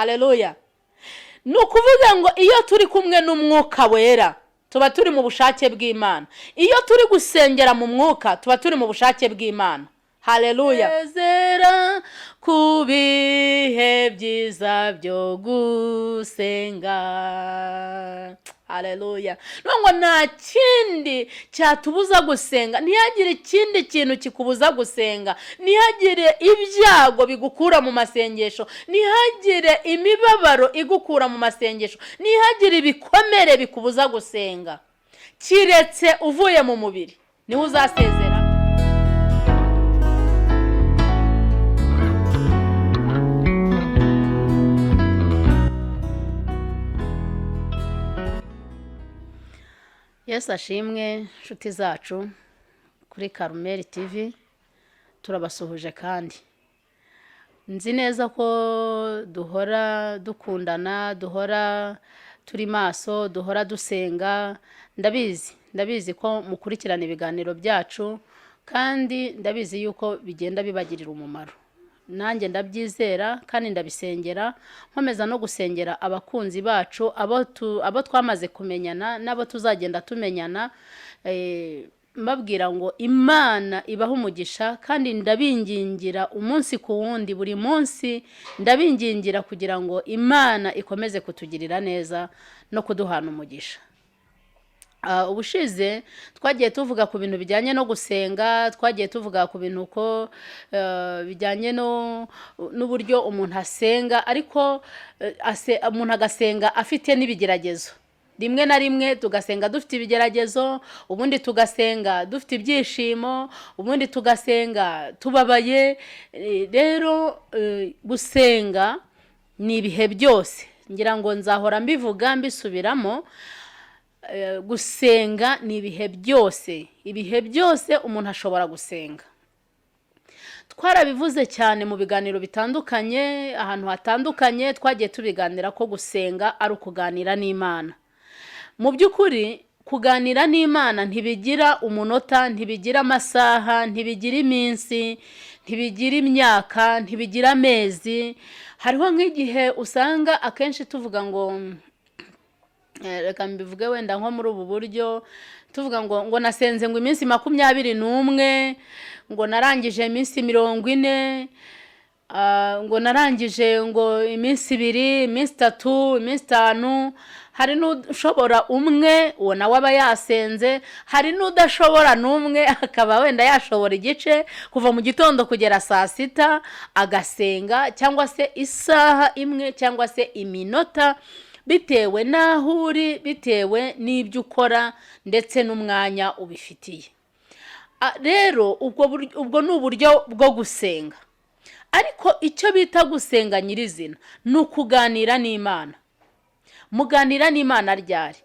haleluya. Ni ukuvuga ngo iyo turi kumwe n'umwuka wera tuba turi mu bushake bw'Imana, iyo turi gusengera mu mwuka tuba turi mu bushake bw'Imana, haleluya. Zera ku bihe byiza byo gusenga, haleluya. Nubwo nta kindi cyatubuza gusenga, ntihagire ikindi kintu kikubuza gusenga, ntihagire ibyago bigukura mu masengesho, ntihagire imibabaro igukura mu masengesho, ntihagire ibikomere bikubuza gusenga, kiretse uvuye mu mubiri niho uzasezera. Yesu ashimwe nshuti zacu kuri Karumeli TV, turabasuhuje kandi nzi neza ko duhora dukundana, duhora turi maso, duhora dusenga. Ndabizi ko mukurikirana ibiganiro byacu kandi ndabizi yuko bigenda bibagirira umumaro. Nanjye ndabyizera kandi ndabisengera, nkomeza no gusengera abakunzi bacu, abo twamaze kumenyana n'abo tuzagenda tumenyana, mbabwira ngo Imana ibaha umugisha, kandi ndabingingira umunsi ku wundi, buri munsi ndabingingira kugira ngo Imana ikomeze kutugirira neza no kuduhana umugisha. Ubushize twagiye tuvuga ku bintu bijyanye no gusenga, twagiye tuvuga ku bintu ko bijyanye n'uburyo umuntu asenga, ariko umuntu agasenga afite n'ibigeragezo. Rimwe na rimwe tugasenga dufite ibigeragezo, ubundi tugasenga dufite ibyishimo, ubundi tugasenga tubabaye. Rero gusenga ni ibihe byose, ngira ngo nzahora mbivuga mbisubiramo. Gusenga ni ibihe byose umuntu ashobora gusenga. Twarabivuze cyane mu biganiro bitandukanye, ahantu hatandukanye twagiye tubiganira ko gusenga ari ukuganira n'Imana. Mu by'ukuri kuganira n'Imana ntibigira umunota, ntibigira amasaha, ntibigira iminsi, ntibigira imyaka, ntibigira amezi. Hariho nk'igihe usanga akenshi tuvuga ngo, reka mbivuge wenda nko muri ubu buryo, tuvuga ngo nasenze ngo iminsi 21, ngo narangije iminsi 40, ngo narangije ngo iminsi 2, iminsi 3, iminsi 5. Hari n'ushobora umwe uwo nawe aba yasenze, hari n'udashobora n'umwe akaba wenda yashobora igice kuva mu gitondo kugera saa 6 agasenga, cyangwa se isaha imwe cyangwa se iminota, bitewe n'aho uri, bitewe n'ibyo ukora ndetse n'umwanya ubifitiye. Rero ubwo ni uburyo bwo gusenga. Ariko icyo bita gusenga nyirizina ni ukuganira n'Imana. Muganira n'Imana ryari?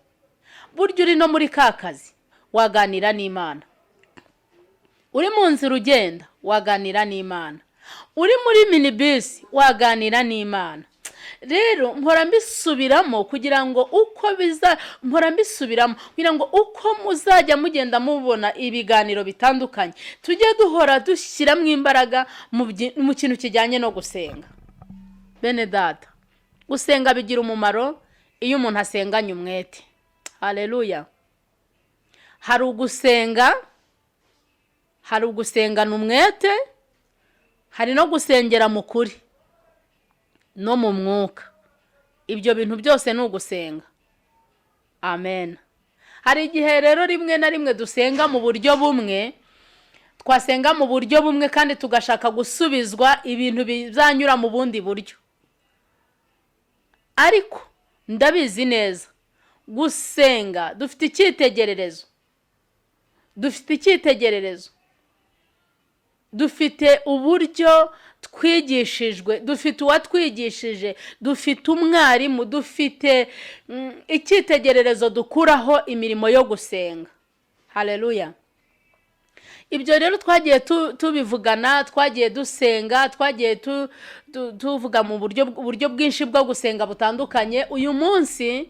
Buryo uri no muri ka kazi waganira n'Imana, uri mu nzira ugenda waganira n'Imana, uri muri minibus waganira n'Imana. Rero mpora mbisubiramo kugira ngo uko muzajya mugenda mubona ibiganiro bitandukanye, tujye duhora dushyiramo imbaraga mu kintu kijyanye no gusenga. Bene data, gusenga bigira umumaro iyo umuntu asenganye umwete. Haleluya. Hari ugusengana umwete, hari no gusengera mu kuri no mu mwuka. Ibyo bintu byose ni ugusenga. Amen. Hari igihe rero rimwe na rimwe dusenga mu buryo bumwe, twasenga mu buryo bumwe kandi tugashaka gusubizwa ibintu bizanyura mu bundi buryo. Ariko ndabizi neza gusenga dufite icyitegererezo, dufite uburyo twigishijwe, dufite uwatwigishije, dufite umwarimu, dufite icyitegererezo dukuraho imirimo yo gusenga. Haleluya. Ibyo rero twagiye tubivugana, twagiye dusenga, twagiye tuvuga mu buryo bwinshi bwo gusenga butandukanye. Uyu munsi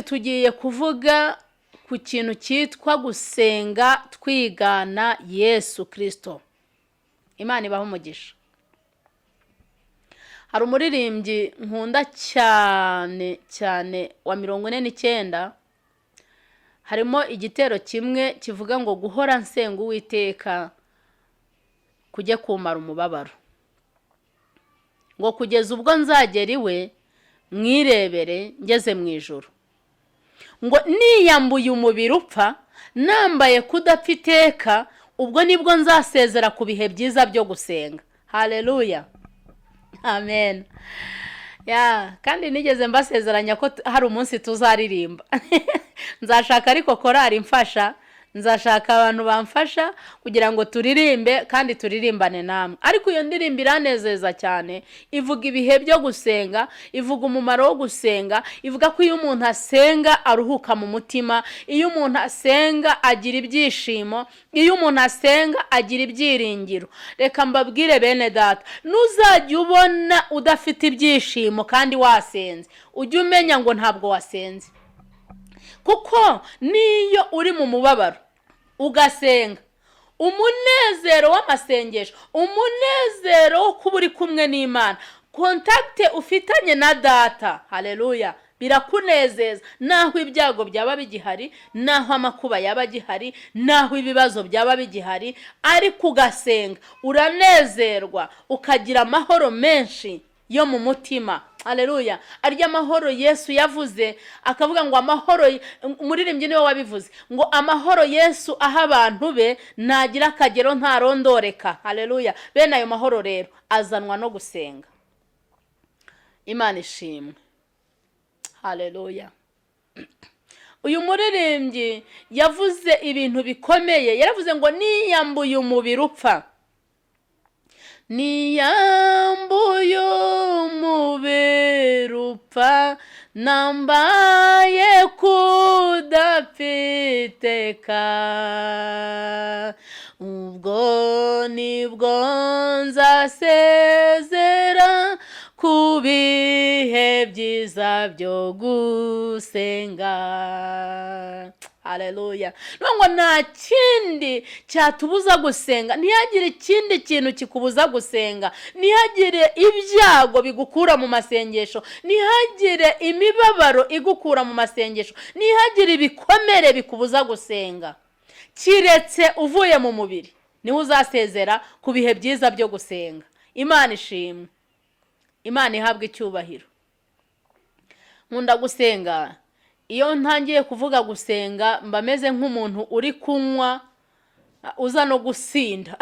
tugiye kuvuga ku kintu cyitwa gusenga twigana Yesu Kristo. Imana ibahe umugisha. hari umuririmbyi nkunda cyane cyane wa 49, harimo igitero kimwe kivuga ngo guhora nsenga Uwiteka kujye kumara umubabaro, ngo kugeza ubwo nzagera iwe mwirebere ngeze mu ijuru, ngo niyambuye umubiri upfa nambaye kudapfa iteka, ubwo nibwo nzasezera ku bihe byiza byo gusenga. Haleluya, amen. Kandi nigeze mbasezeranya ko hari umunsi tuzaririmba. Nzashaka ariko korari mfasha, nzashaka abantu bamfasha kugira ngo turirimbe kandi turirimbane namwe. Ariko iyo ndirimbo iranezeza cyane, ivuga ibihe byo gusenga, ivuga umumaro wo gusenga, ivuga ko iyo umuntu asenga aruhuka mu mutima, iyo umuntu asenga agira ibyishimo, iyo umuntu asenga agira ibyiringiro. Reka mbabwire bene data, nuzajya ubona udafite ibyishimo kandi wasenze, ujye umenya ngo ntabwo wasenze. Kuko niyo uri mu mubabaro ugasenga, umunezero w'amasengesho, umunezero wo kuba uri kumwe n'Imana, kontakte ufitanye na data, haleluya, birakunezeza. Naho ibyago byaba bigihari, naho amakuba yaba gihari, naho ibibazo byaba bigihari, ariko ugasenga uranezerwa, ukagira amahoro menshi yo mu mutima. Haleluya, arya amahoro Yesu yavuze, akavuga ngo amahoro, umuririmbyi niwe wabivuze, ngo amahoro Yesu aha abantu be nagira akagero ntarondoreka. Haleluya, bene ayo mahoro rero azanwa no gusenga. Imana ishimwe. Haleluya. Uyu muririmbyi yavuze ibintu bikomeye, yaravuze ngo niyambuye umubiri upfa, niyambuye umubiri upfa nambaye kudapfa iteka, ubwo nibwo nzasezera ku bihe byiza byo gusenga. Haleluya. Nubwo nta kindi cyatubuza gusenga, ntihagire ikindi kintu kikubuza gusenga, ntihagire ibyago bigukura mu masengesho, ntihagire imibabaro igukura mu masengesho, ntihagire ibikomere bikubuza gusenga. Kiretse uvuye mu mubiri niho uzasezera ku bihe byiza byo gusenga. Imana ishimwe, Imana ihabwe icyubahiro. Nkunda gusenga. Iyo ntangiye kuvuga gusenga mba meze nk'umuntu uri kunywa uza no gusinda.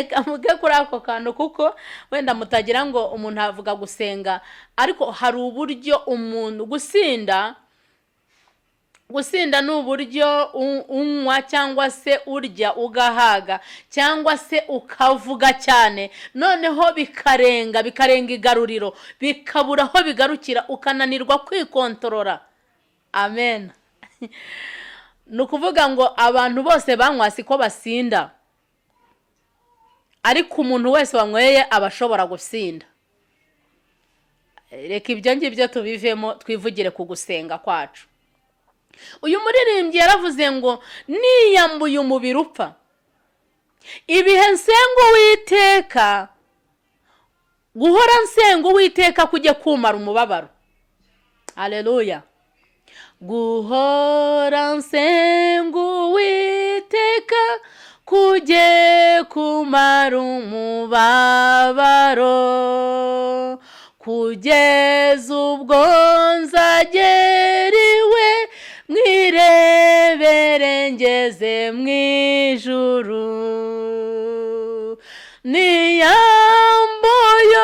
Kamuge kuri ako kantu, kuko wenda mutagira ngo umuntu avuga gusenga, ariko hari uburyo umuntu gusinda ni uburyo unywa cyangwa se urya ugahaga cyangwa se ukavuga cyane, noneho bikarenga igaruriro, bikabura aho bigarukira, ukananirwa kwikontorora. Amen. Nukuvuga ngo abantu bose banywa siko basinda, ariko umuntu wese wanyweye abashobora gusinda. Reka ibyo ngibyo tubivemo, twivugire ku gusenga kwacu. Uyu muririmbyi yaravuze ngo niyambuye umubiri upfa, ibihe nsenga Uwiteka, guhora nsenga Uwiteka kujye kumara umubabaro. Haleluya. Guhora nsenga Uwiteka kujye kumara umubabaro, kugeza ubwo nzagera iwe mwirebere ngeze mu ijuru, niyambuye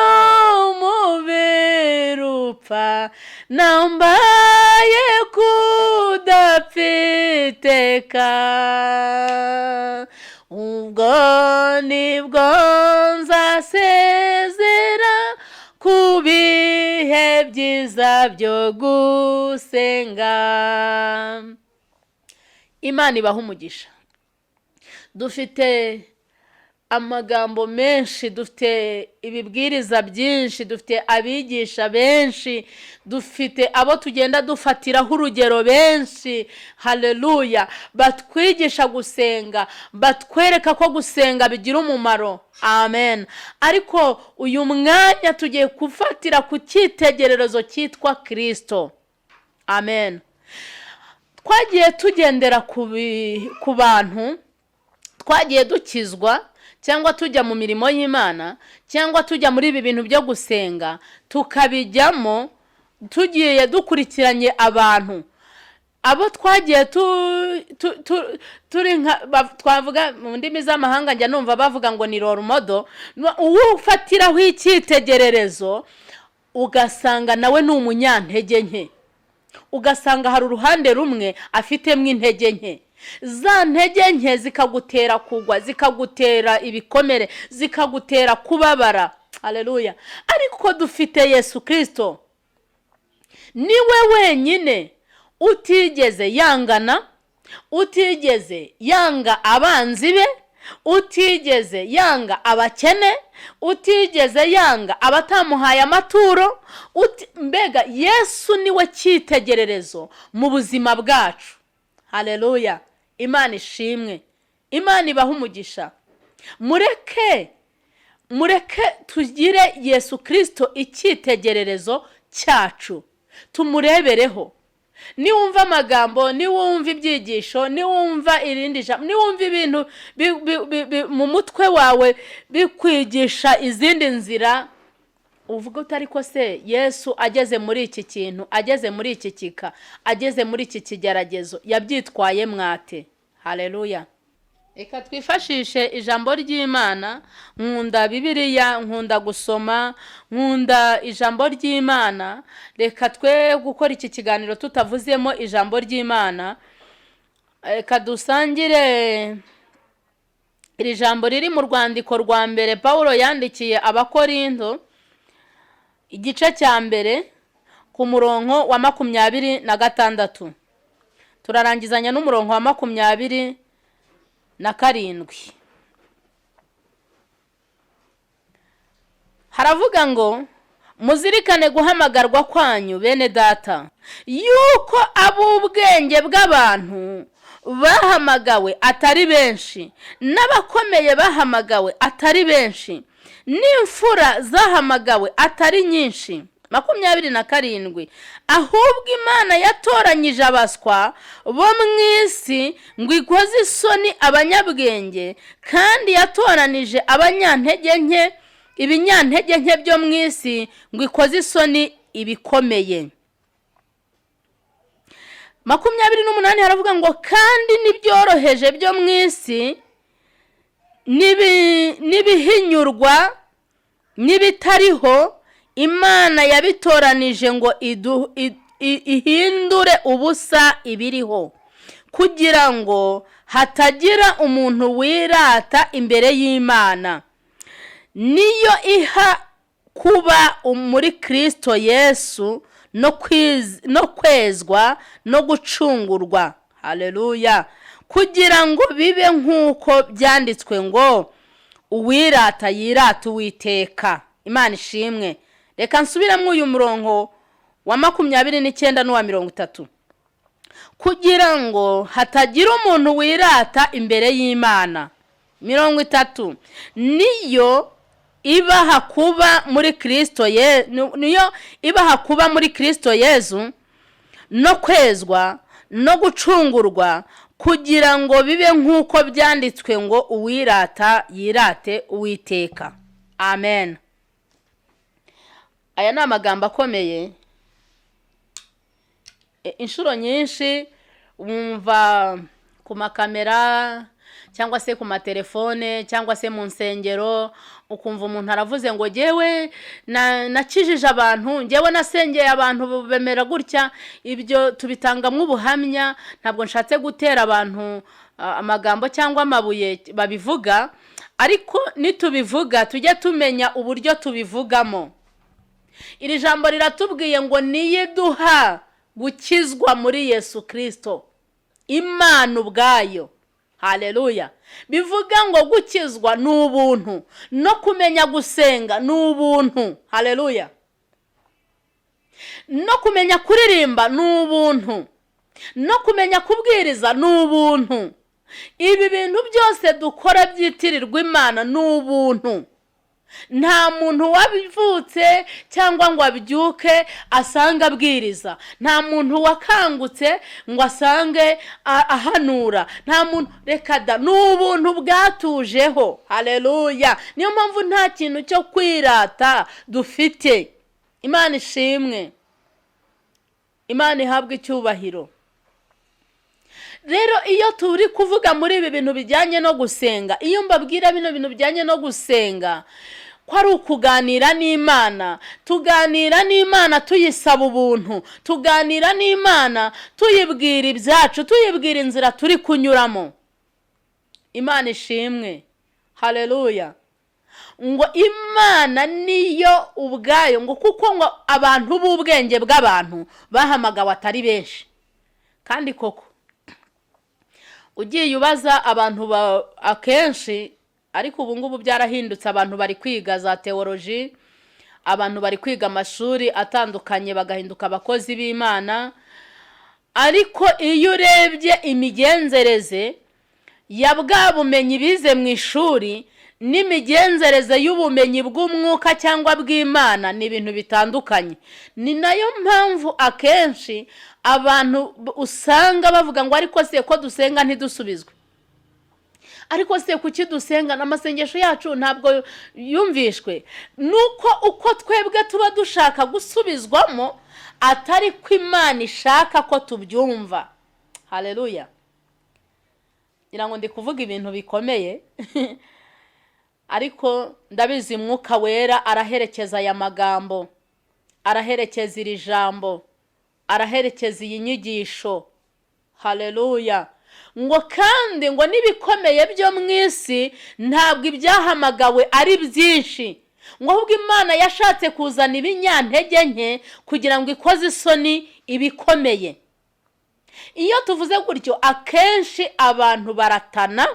umubiri upfa nambaye kudapfa iteka, ubwo nibwo nzasezera ku bihe byiza byo gusenga. Imana ibaha umugisha. Dufite amagambo menshi, dufite ibibwiriza byinshi, dufite abigisha benshi, dufite abo tugenda dufatiraho urugero benshi, haleluya, batwigisha gusenga, batwereka ko gusenga bigira umumaro, amen. Ariko uyu mwanya tugiye gufatira ku cyitegererezo cyitwa Kristo, amen. Twagiye tugendera ku bantu, twagiye dukizwa, cyangwa tujya mu mirimo y'Imana, cyangwa tujya muri ibi bintu byo gusenga, tukabijyamo tugiye dukurikiranye abantu. Abo twagiye turi twavuga mu ndimi z'amahanga, njya numva bavuga ngo ni role model, uwo ufatiraho icyitegererezo ugasanga nawe ni umunyantege nke, ugasanga hari uruhande rumwe afitemo intege nke. Za ntege nke zikagutera kugwa, zikagutera ibikomere, zikagutera kubabara, haleluya. Ariko dufite Yesu Kristo, niwe wenyine utigeze yangana, utigeze yanga abanzi be, utigeze yanga abakene, utigeze yanga abatamuhaye amaturo. Mbega Yesu niwe cyitegererezo mu buzima bwacu, haleluya. Imana ishimwe, Imana ibaha umugisha. Mureke tugire Yesu Kristo icyitegererezo cyacu, tumurebereho. Niwumva amagambo, niwumva ibyigisho, niwumva irindi jambo, niwumva ibintu mu mutwe wawe bikwigisha izindi nzira, uvuga utari ko se Yesu ageze muri iki kintu, ageze muri iki kika, ageze muri iki kigeragezo, yabyitwaye mwate, haleluya. Reka twifashishe ijambo ry'Imana. Nkunda Bibiliya, nkunda gusoma, nkunda ijambo ry'Imana. Reka twe gukora iki kiganiro tutavuzemo ijambo ry'Imana. Reka dusangire iri jambo riri mu rwandiko rwa mbere Pawulo yandikiye Abakorinto, igice cya mbere ku murongo wa 26. Turarangizanya n'umurongo wa 27. Haravuga ngo, muzirikane guhamagarwa kwanyu bene data, yuko ab'ubwenge bw'abantu bahamagawe atari benshi, n'abakomeye bahamagawe atari benshi, n'imfura zahamagawe atari nyinshi. 27. Ahubwo Imana yatoranyije abaswa bo mu isi ngo ikoze isoni abanyabwenge, kandi yatoranije abanyantege nke, ibinyantege nke byo mu isi ngo ikoze isoni ibikomeye. 28 haravuga ngo, kandi nibyoroheje byo mu isi nibihinyurwa nibitariho, Imana yabitoranije ngo ihindure ubusa ibiriho, kugira ngo hatagira umuntu wirata imbere y'Imana. Niyo iha kuba muri Kristo Yesu no kwezwa no gucungurwa, haleluya, kugira ngo bibe nk'uko byanditswe ngo, uwirata yirata Uwiteka. Imana ishimwe. Reka nsubiramo uyu murongo wa 29 n'uwa 30. Kugira ngo hatagira umuntu wirata imbere y'Imana. 30. Niyo ibaha kuba muri Kristo Yesu no kwezwa no gucungurwa, kugira ngo bibe nk'uko byanditswe ngo, uwirata yirate Uwiteka. Amen. Aya ni amagambo akomeye. Inshuro nyinshi wumva ku makamera, cyangwa se ku matelefone, cyangwa se mu nsengero, ukumva umuntu aravuze ngo jyewe nakijije abantu, jyewe nasengeye abantu bemera gutya. Ibyo tubitangamwe ubuhamya, ntabwo nshatse gutera abantu amagambo cyangwa amabuye babivuga, ariko nitubivuga tujye tumenya uburyo tubivugamo. Iri jambo riratubwiye ngo niyiduha gukizwa muri Yesu Kristo, Imana ubwayo, haleluya. Bivuga ngo gukizwa ni ubuntu, no kumenya gusenga ni ubuntu, haleluya. No kumenya kuririmba ni ubuntu, no kumenya kubwiriza ni ubuntu. Ibi bintu byose dukora byitirirwa Imana ni ubuntu. Nta muntu wabivutse cyangwa ngo abyuke asange abwiriza, nta muntu wakangutse ngo asange ahanura, nta muntu, reka da, ni ubuntu bwatujeho, haleluya. Niyo mpamvu nta kintu cyo kwirata dufite. Imana ishimwe, Imana ihabwe icyubahiro. Rero iyo turi kuvuga muri ibi bintu bijyanye no gusenga, iyo mbabwira bino bintu bijyanye no gusenga, ko ari ukuganira n'Imana, tuganira n'Imana tuyisaba ubuntu, tuganira n'Imana tuyibwira ibyacu, tuyibwira inzira turi kunyuramo. Imana ishimwe, haleluya. Ngo Imana niyo ubwayo, ngo kuko ngo abantu b'ubwenge bw'abantu bahamagawe atari benshi. Kandi koko ugiye ubaza abantu akenshi, ariko ubu ngubu byarahindutse, abantu bari kwiga za teoloji, abantu bari kwiga amashuri atandukanye bagahinduka abakozi b'Imana. Ariko iyo urebye imigenzereze ya bwa bumenyi bize mu ishuri n'imigenzereze y'ubumenyi bw'umwuka cyangwa bw'Imana ni ibintu bitandukanye. Ni nayo mpamvu akenshi abantu usanga bavuga ngo ariko se ko dusenga ntidusubizwe, ariko se kuki dusenga n'amasengesho yacu ntabwo yumvishwe. Nuko uko twebwe tuba dushaka gusubizwamo atari ko Imana ishaka ko tubyumva, haleluya. Ngira ngo ndi kuvuga ibintu bikomeye ariko ndabizi Mwuka Wera araherekeza aya magambo, araherekeza iri jambo, araherekeza iyi nyigisho, haleluya. Ngo kandi ngo nibikomeye byo mu isi ntabwo ibyahamagawe ari byinshi, ngo ahubwo Imana yashatse kuzana ibinyantege nke kugira ngo ikoze isoni ibikomeye. Iyo tuvuze gutyo akenshi abantu baratana,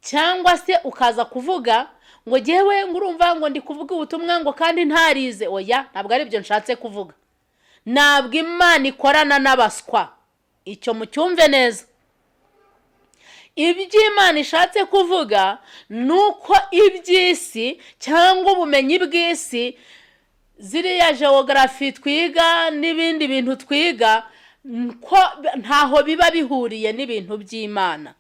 cyangwa se ukaza kuvuga ngo jewe ngurumva ngo ndi kuvuga ubutumwa ngo kandi ntarize. Oya, ntabwo ari byo nshatse kuvuga. Ntabwo Imana ikorana n'abaswa, icyo mucyumve neza. Iby'Imana ishatse kuvuga nuko iby'isi cyangwa ubumenyi bw'isi, ziriya geography twiga n'ibindi bintu twiga, ko ntaho biba bihuriye n'ibintu by'Imana.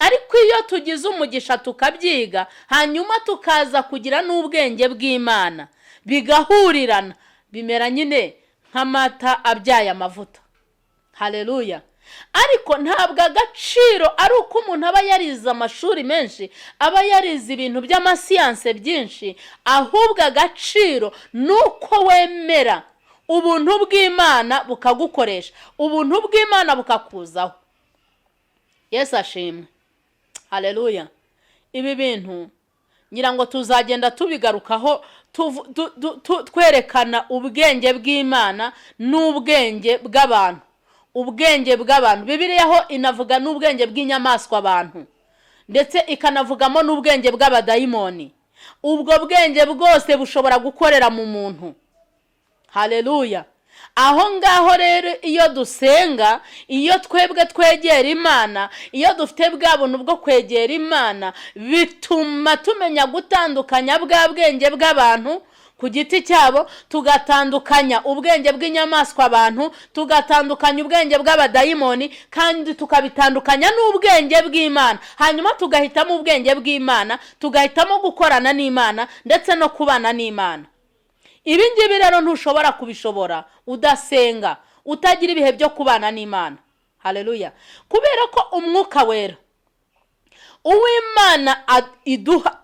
Ariko iyo tugize umugisha tukabyiga, hanyuma tukaza kugira n'ubwenge bw'Imana, bigahurirana, bimera nyine nk'amata abyaye amavuta, haleluya. Ariko ntabwo agaciro ari uko umuntu aba yarize amashuri menshi, aba yarize ibintu by'amasiyanse byinshi, ahubwo agaciro nuko wemera ubuntu bw'Imana bukagukoresha, ubuntu bw'Imana bukakuzaho. Yesu ashimwe, haleluya. Ibi bintu ngira ngo tuzagenda tubigarukaho twerekana ubwenge bw'Imana n'ubwenge bw'abantu. Ubwenge bw'abantu, Bibiliya ho inavuga n'ubwenge bw'inyamaswa abantu, ndetse ikanavugamo n'ubwenge bw'abadayimoni. Ubwo bwenge bwose bushobora gukorera mu muntu, haleluya. Aho ngaho rero iyo dusenga, iyo twebwe twegera Imana, iyo dufite bwa buntu bwo kwegera Imana, bituma tumenya gutandukanya bwa bwenge bw'abantu ku giti cyabo, tugatandukanya ubwenge bw'inyamaswa abantu, tugatandukanya ubwenge bw'abadayimoni, kandi tukabitandukanya n'ubwenge bw'Imana. Hanyuma tugahitamo ubwenge bw'Imana, tugahitamo gukorana n'Imana ndetse no kubana n'Imana. Ibi ngibi rero ntushobora kubishobora udasenga, utagira ibihe byo kubana n'Imana, haleluya. Kubera ko Umwuka Wera uw'Imana iduha,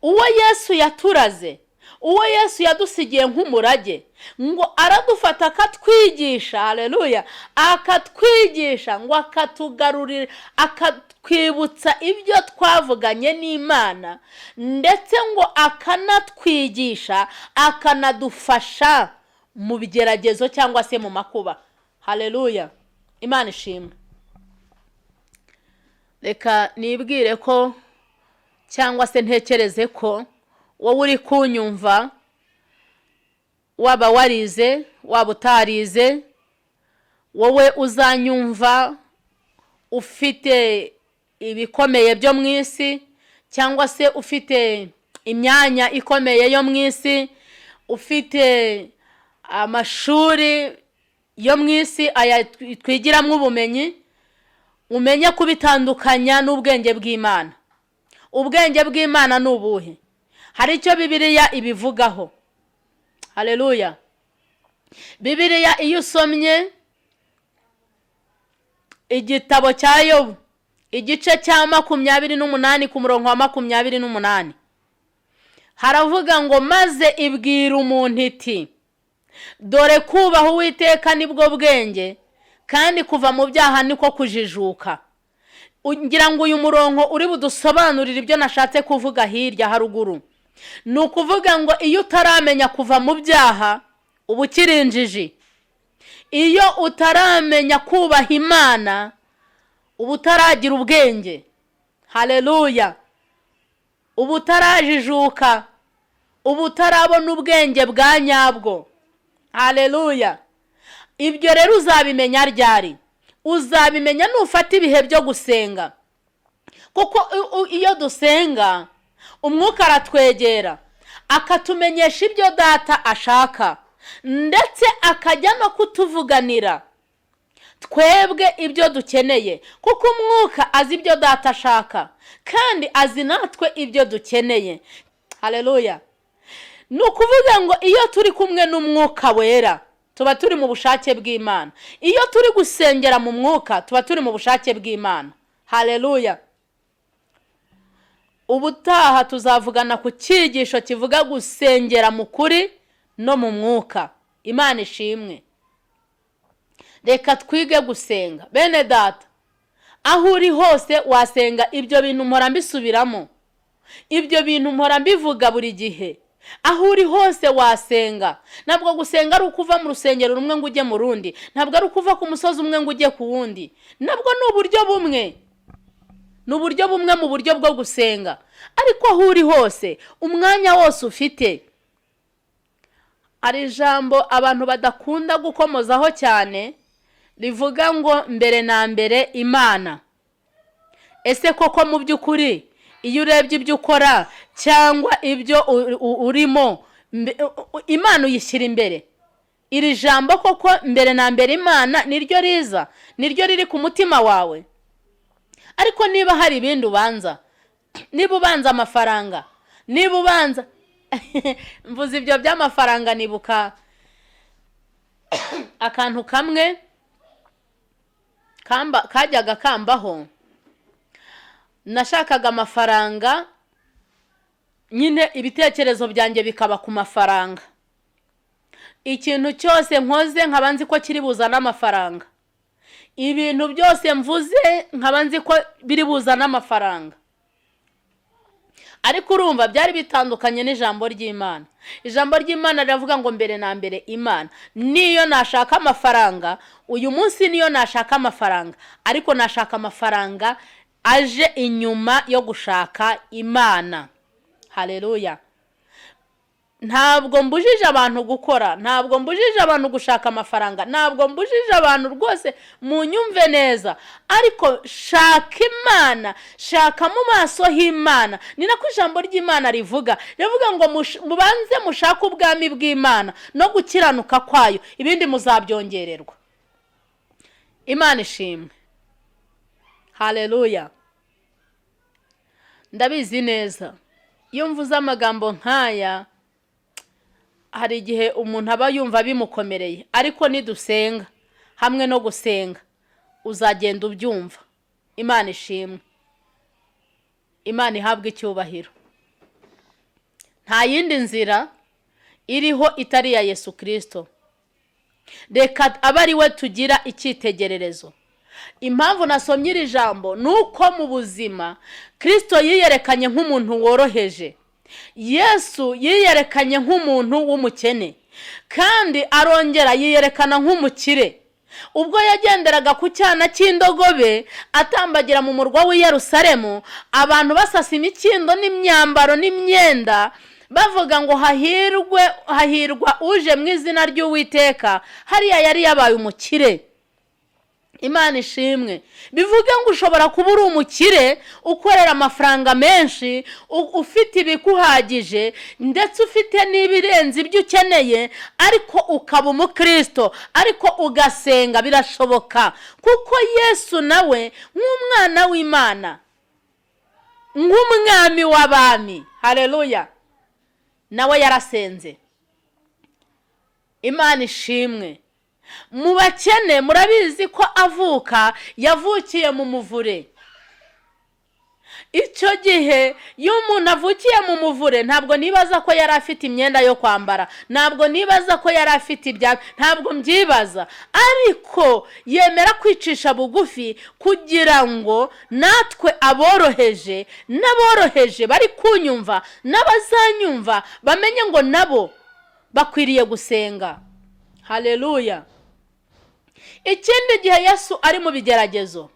uwo Yesu yaturaze, uwo Yesu yadusigiye nk'umurage, ngo aradufata akatwigisha, haleluya, akatwigisha, ngo akatugarurira, akatwibutsa ibyo twavuganye n'Imana, ndetse ngo akanatwigisha, akanadufasha mu bigeragezo cyangwa se mu makuba, haleluya. Imana ishimwe. reka nibwire ko cyangwa se ntekereze ko wowe uri kunyumva, waba warize waba utarize, wowe uzanyumva ufite ibikomeye byo mu isi, cyangwa se ufite imyanya ikomeye yo mu isi, ufite amashuri yo mu isi aya twigiramo ubumenyi, umenye kubitandukanya n'ubwenge bw'Imana. Ubwenge bw'Imana ni ubuhe? Hari icyo Bibiliya ibivugaho. Haleluya. Bibiliya iyo usomye igitabo cya Yobu, igice cya 28 ku murongo wa 28, haravuga ngo maze ibwira umuntu iti, dore kubaha Uwiteka nibwo bwenge, kandi kuva mu byaha niko kujijuka. Ngira ngo uyu murongo uri budusobanurira ibyo nashatse kuvuga hirya haruguru. Ni ukuvuga ngo iyo utaramenya kuva mu byaha uba ukiri injiji. Iyo utaramenya kubaha Imana uba utaragira ubwenge. Haleluya. Uba utarajijuka, uba utarabona ubwenge bwa nyabwo. Haleluya. Ibyo rero uzabimenya ryari? Uzabimenya nufata ibihe byo gusenga. Kuko iyo dusenga umwuka aratwegera akatumenyesha ibyo Data ashaka, ndetse akajya no kutuvuganira twebwe ibyo dukeneye, kuko umwuka azi ibyo Data ashaka kandi azi natwe ibyo dukeneye. Haleluya. Ni ukuvuga ngo iyo turi kumwe n'umwuka wera tuba turi mu bushake bw'Imana. Iyo turi gusengera mu mwuka tuba turi mu bushake bw'Imana. Haleluya. Ubutaha tuzavugana ku cyigisho kivuga gusengera mu kuri no mu mwuka. Imana ishimwe. Reka twige gusenga. Bene data, aho uri hose wasenga. Ibyo bintu mpora mbisubiramo, ibyo bintu mpora mbivuga buri gihe. Aho uri hose wasenga. Ntabwo gusenga ari ukuva mu rusengero rumwe ngo ujye mu rundi, ntabwo ari ukuva ku musozi umwe ngo ujye ku wundi. Nabwo ni uburyo bumwe, ni uburyo bumwe mu buryo bwo gusenga. Ariko aho uri hose, umwanya wose ufite. Ari ijambo abantu badakunda gukomozaho cyane rivuga ngo mbere na mbere Imana. Ese koko mu by'ukuri iyo urebye ibyo ukora cyangwa ibyo urimo, Imana uyishyira imbere? Iri jambo koko mbere na mbere Imana niryo riza, niryo riri ku mutima wawe? Ariko niba hari ibindi ubanza, niba ubanza amafaranga, niba ubanza mvuze ibyo by'amafaranga, nibuka akantu kamwe kajyaga kambaho. Nashakaga amafaranga, nyine ibitekerezo byanjye bikaba ku mafaranga. Ikintu cyose nkoze nkaba nzi ko kiri buzana amafaranga. Ibintu byose mvuze nkaba nzi ko biri buzana amafaranga. Ariko urumva byari bitandukanye n'ijambo ry'Imana. Ijambo ry'Imana riravuga ngo mbere na mbere Imana. Niyo nashaka amafaranga, uyu munsi niyo nashaka amafaranga, ariko nashaka amafaranga aje inyuma yo gushaka Imana. Haleluya. Ntabwo mbujije abantu gukora, ntabwo mbujije abantu gushaka amafaranga, ntabwo mbujije abantu rwose munyumve neza, ariko shaka Imana, shaka mu maso h'Imana. Ni nako ijambo ry'Imana rivuga. Rivuga ngo mubanze mushaka ubwami bw'Imana no gukiranuka kwayo, ibindi muzabyongererwa. Imana ishimwe. Haleluya. Ndabizi neza iyo mvuze amagambo nk'aya hari igihe umuntu aba yumva bimukomereye, ariko nidusenga hamwe no gusenga uzagenda ubyumva. Imana ishimwe. Imana ihabwe icyubahiro. Nta yindi nzira iriho itari ya Yesu Kristo. Reka abe ari we tugira icyitegererezo. Impamvu nasomye iri jambo nuko mu buzima Kristo yiyerekanye nk'umuntu woroheje. Yesu yiyerekanye nk'umuntu w'umukene, kandi arongera yiyerekana nk'umukire. ubwo yagenderaga ku cyana cy'indogobe atambagira mu murwa w'i Yerusalemu, abantu basasa imikindo n'imyambaro n'imyenda bavuga ngo hahirwa uje mu izina ry'Uwiteka. Hariya yari yabaye umukire. Imana ishimwe. Bivuga ngo ushobora kuba uri umukire, ukorera amafaranga menshi, ufite ibikuhagije ndetse ufite n'ibirenze ibyo ukeneye, ariko ukaba umukristo, ariko ugasenga. Birashoboka, kuko Yesu nawe nk'umwana w'Imana, nk'umwami w'abami, haleluya, nawe yarasenze. Imana ishimwe. Mu bakene murabizi ko yavukiye mu muvure. Icyo gihe iyo umuntu avukiye mu muvure, ntabwo nibaza ko yari afite imyenda yo kwambara, ntabwo nibaza ko yari afite ntabwo mbyibaza, ariko yemera kwicisha bugufi kugira ngo natwe aboroheje n'aboroheje bari kunyumva n'abazanyumva bamenye ngo nabo bakwiriye gusenga. Haleluya. Ikindi gihe Yesu ari mu bigeragezo,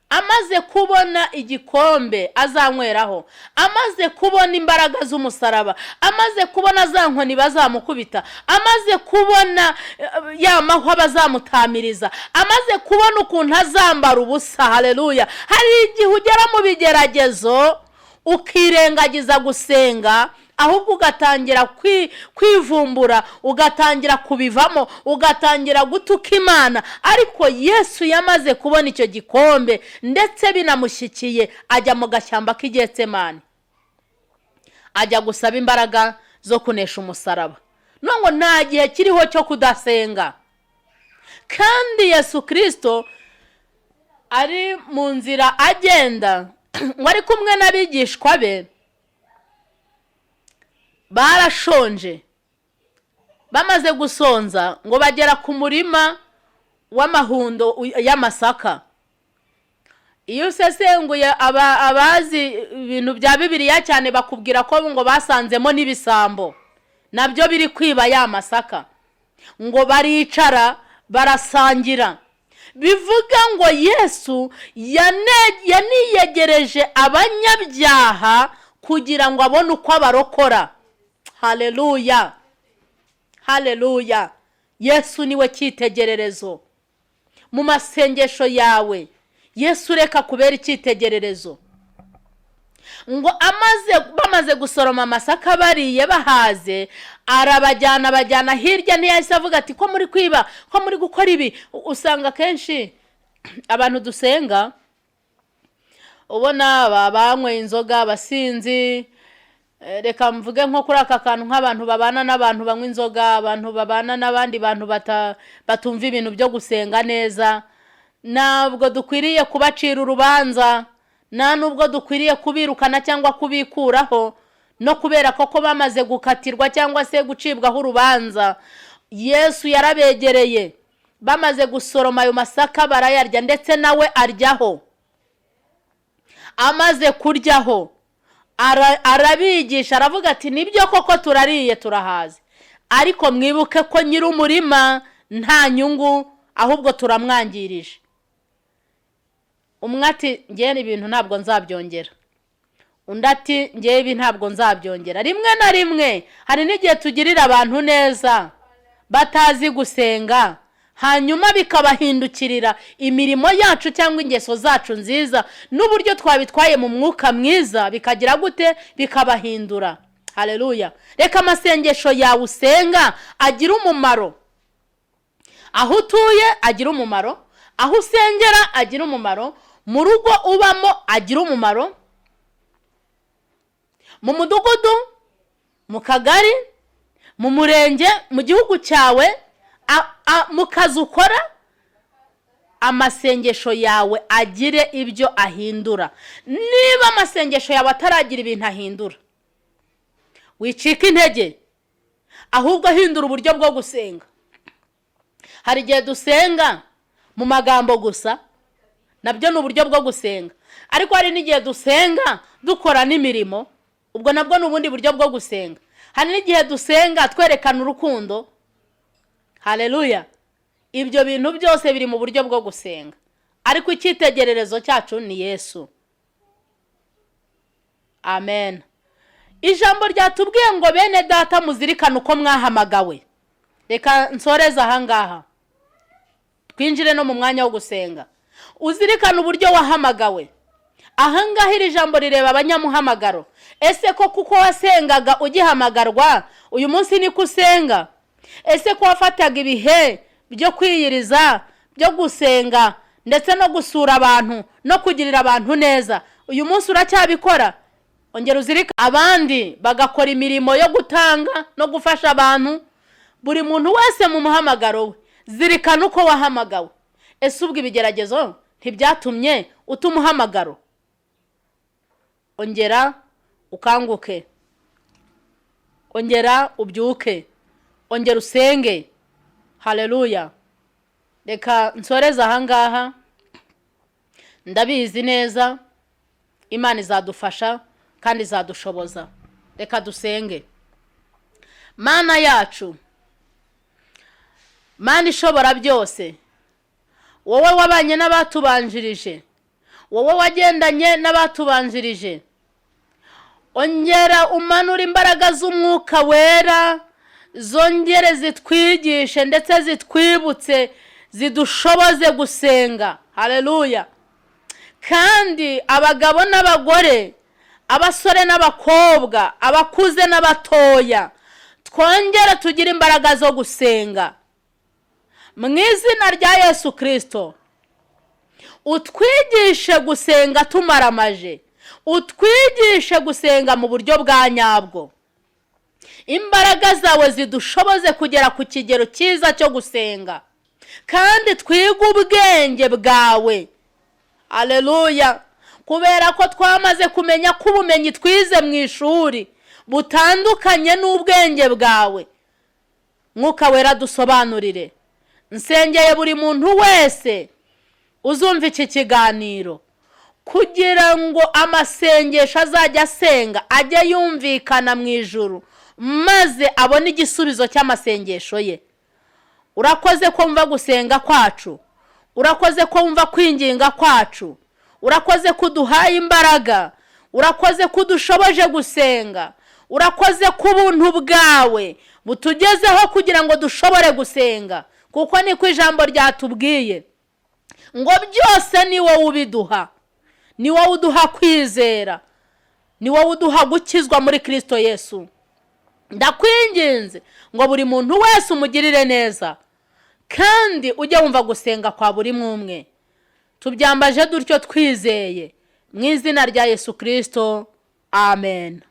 amaze kubona igikombe azanyweraho, amaze kubona imbaraga z'umusaraba, amaze kubona za nkoni bazamukubita, amaze kubona ya mahwa bazamutamiriza, amaze kubona ukuntu azambara ubusa, haleluya. Hari igihe ugera mu bigeragezo ukirengagiza gusenga, ahubwo ugatangira kwivumbura, ugatangira kubivamo, ugatangira gutuka Imana. Ariko Yesu yamaze kubona icyo gikombe ndetse binamushyikiye, ajya mu gashyamba k'Igetsemani, ajya gusaba imbaraga zo kunesha umusaraba. Nongo nta gihe kiriho cyo kudasenga. Kandi Yesu Kristo ari mu nzira agenda, wari kumwe n'abigishwa be, barashonje. Bamaze gusonza ngo bagera ku murima w'amahundo y'amasaka. Iyo usesenguye abazi ibintu bya Bibiliya cyane bakubwira ko ngo basanzemo n'ibisambo nabyo biri kwiba ya masaka, ngo baricara barasangira. Bivuga ngo Yesu yaniyegereje abanyabyaha kugira ngo abone uko abarokora. Haleluya, haleluya. Yesu niwe cyitegererezo mu masengesho yawe. Yesu reka kubera icyitegererezo. Ngo bamaze gusoroma amasaka bariye bahaze, bajyana hirya, ntiyahise avuga ati ko muri kwiba, ko muri gukora ibi. Usanga kenshi abantu dusenga ubona banywe inzoga, abasinzi. Reka mvuge nko kuri aka kantu, nk'abantu babana n'abantu banywa inzoga, abantu babana n'abandi bantu batumva ibintu byo gusenga neza. Ntabwo dukwiriye kubacira urubanza, nta nubwo dukwiriye kubirukana cyangwa kubikuraho, no kubera ko bamaze gukatirwa cyangwa se gucibwaho urubanza. Yesu yarabegereye, bamaze gusoroma ayo masaka barayarya, ndetse nawe aryaho. Amaze kuryaho arabigisha, aravuga ati nibyo koko turariye turahaze, ariko mwibuke ko nyiri umurima nta nyungu, ahubwo turamwangirije. Umwe ati ngewe ibintu ntabwo nzabyongera, undi ati ngewe ibi ntabwo nzabyongera. Rimwe na rimwe hari n'igihe tugirira abantu neza batazi gusenga, hanyuma bikabahindukirira imirimo yacu cyangwa ingeso zacu nziza n'uburyo twabitwaye mu mwuka mwiza, bikagira gute? Bikabahindura. Haleluya. Reka amasengesho yawe usenga agira umumaro. Aho utuye agira umumaro, aho usengera agira umumaro, mu rugo ubamo agira umumaro, mu mudugudu, mu kagari, mu murenge, mu gihugu cyawe, mu kazi ukora. Amasengesho yawe agire ibyo ahindura. Niba amasengesho yawe ataragira ibintu ahindura, wicika intege, ahubwo ahindura uburyo bwo gusenga. Hari igihe dusenga mu magambo gusa, nabyo ni uburyo bwo gusenga, ariko hari n'igihe dusenga dukora n'imirimo, ubwo nabwo ni ubundi buryo bwo gusenga. Hari n'igihe dusenga twerekana urukundo. Haleluya. ibyo bintu byose biri mu buryo bwo gusenga, ariko icyitegererezo cyacu ni Yesu. Amen. Ijambo ryatubwiye ngo bene data muzirikane uko mwahamagawe. Reka nsoreze ahangaha twinjire no mu mwanya wo gusenga. Uzirikane uburyo wahamagawe. Ahangaha iri jambo rireba abanyamuhamagaro. Ese ko kuko wasengaga ugihamagarwa uyu munsi niko usenga? Ese ko wafataga ibihe byo kwiyiriza, byo gusenga ndetse no gusura abantu no kugirira abantu neza, uyu munsi uracyabikora? Ongera uzirika abandi bagakora imirimo yo gutanga no gufasha abantu. Buri muntu wese mu muhamagaro we zirikana uko wahamagawe. Ese ubwo ibigeragezo ntibyatumye utumuhamagaro? Ongera ukanguke, ongera ubyuke, ongera usenge. Haleluya. Reka nsoreze ahangaha, ndabizi neza Imana izadufasha kandi izadushoboza. Reka dusenge. Mana yacu, Mana ishobora byose, wowe wabanye n'abatubanjirije, wowe wagendanye n'abatubanjirije, ongera umanura imbaraga z'umwuka wera, zongere zitwigishe ndetse zitwibutse, zidushoboze gusenga. Haleluya. Kandi abagabo n'abagore, abasore n'abakobwa, abakuze n'abatoya, twongere tugire imbaraga zo gusenga mu izina rya Yesu Kristo. Utwigishe gusenga tumaramaje, utwigishe gusenga mu buryo bwa nyabwo. Imbaraga zawe zidushoboze kugera ku kigero cyiza cyo gusenga, kandi twige ubwenge bwawe. Haleluya. Kubera ko twamaze kumenya ko ubumenyi twize mu ishuri butandukanye n'ubwenge bwawe. Mwuka wera dusobanurire. Nsengeye buri muntu wese uzumva iki kiganiro, kugira ngo amasengesho azajya asenga ajye yumvikana mu ijuru, maze abone igisubizo cy'amasengesho ye. Urakoze ko wumva gusenga kwacu, urakoze ko wumva kwinginga kwacu, urakoze ko uduhaye imbaraga, urakoze ko udushoboje gusenga, urakoze ko ubuntu bwawe butugezeho kugira ngo dushobore gusenga, kuko niko ijambo ryatubwiye ngo byose ni wowe ubiduha, ni wowe uduha kwizera, ni wowe uduha gukizwa muri Kristo Yesu. Ndakwinginze ngo buri muntu wese umugirire neza, kandi ujye wumva gusenga kwa buri umwe. Tubyambaje dutyo twizeye mu izina rya Yesu Kristo. Amen.